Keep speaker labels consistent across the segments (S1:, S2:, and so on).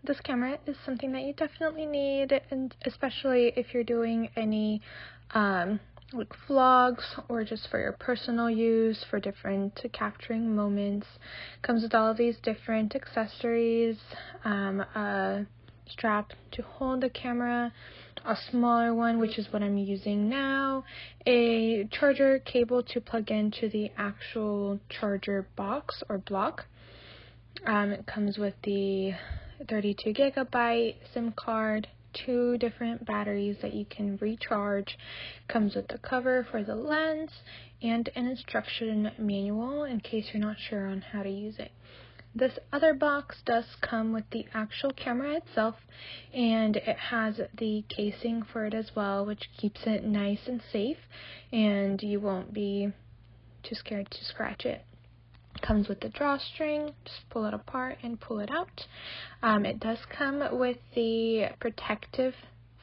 S1: this camera is something that you definitely need, and especially if you're doing any like vlogs or just for your personal use for different capturing moments. Comes with all of these different accessories, a strap to hold the camera, a smaller one, which is what I'm using now, a charger cable to plug into the actual charger box or block. It comes with the 32 gigabyte SIM card, 2 different batteries that you can recharge, comes with the cover for the lens, and an instruction manual in case you're not sure on how to use it. This other box does come with the actual camera itself, and it has the casing for it as well, which keeps it nice and safe, and you won't be too scared to scratch it. Comes with the drawstring, just pull it apart and pull it out. It does come with the protective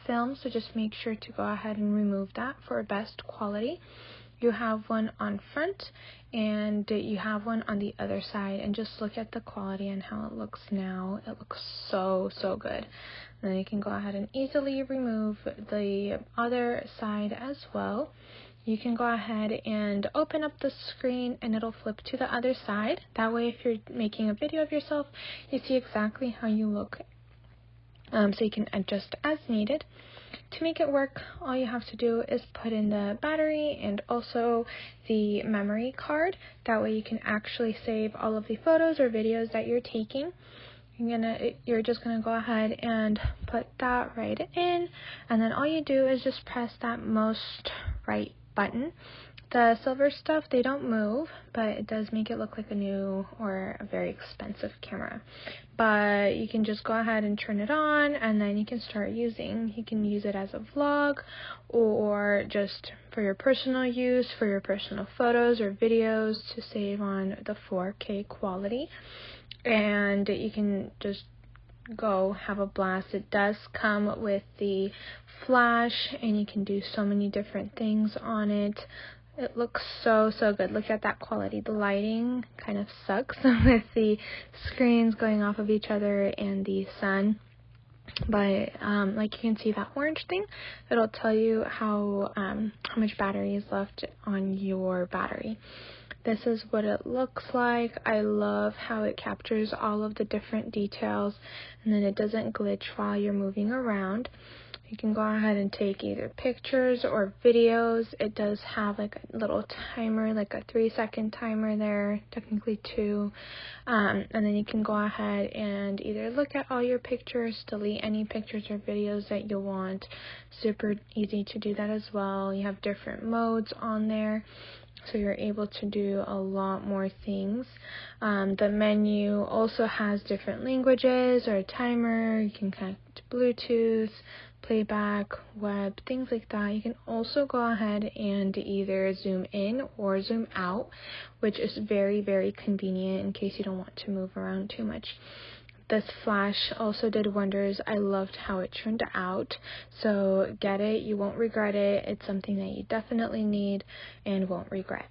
S1: film, so just make sure to go ahead and remove that for best quality. You have one on front and you have one on the other side, and just look at the quality and how it looks now. It looks so good. And then you can go ahead and easily remove the other side as well. You can go ahead and open up the screen and it'll flip to the other side. That way, if you're making a video of yourself, you see exactly how you look. So you can adjust as needed. To make it work, all you have to do is put in the battery and also the memory card. That way you can actually save all of the photos or videos that you're taking. You're just gonna go ahead and put that right in, and then all you do is just press that most right button. The silver stuff, they don't move, but it does make it look like a new or a very expensive camera. But you can just go ahead and turn it on, and then you can start using. You can use it as a vlog or just for your personal use, for your personal photos or videos to save on the 4K quality. And you can just go have a blast. It does come with the flash, and you can do so many different things on it. It looks so good. Look at that quality. The lighting kind of sucks with the screens going off of each other and the sun. But like you can see that orange thing, it'll tell you how much battery is left on your battery. This is what it looks like. I love how it captures all of the different details, and then it doesn't glitch while you're moving around. You can go ahead and take either pictures or videos. It does have like a little timer, like a 3-second timer there, technically 2. And then you can go ahead and either look at all your pictures, delete any pictures or videos that you want. Super easy to do that as well. You have different modes on there, so you're able to do a lot more things. The menu also has different languages or a timer. You can connect to Bluetooth, playback, web, things like that. You can also go ahead and either zoom in or zoom out, which is very convenient in case you don't want to move around too much. This flash also did wonders. I loved how it turned out. So get it, you won't regret it. It's something that you definitely need and won't regret.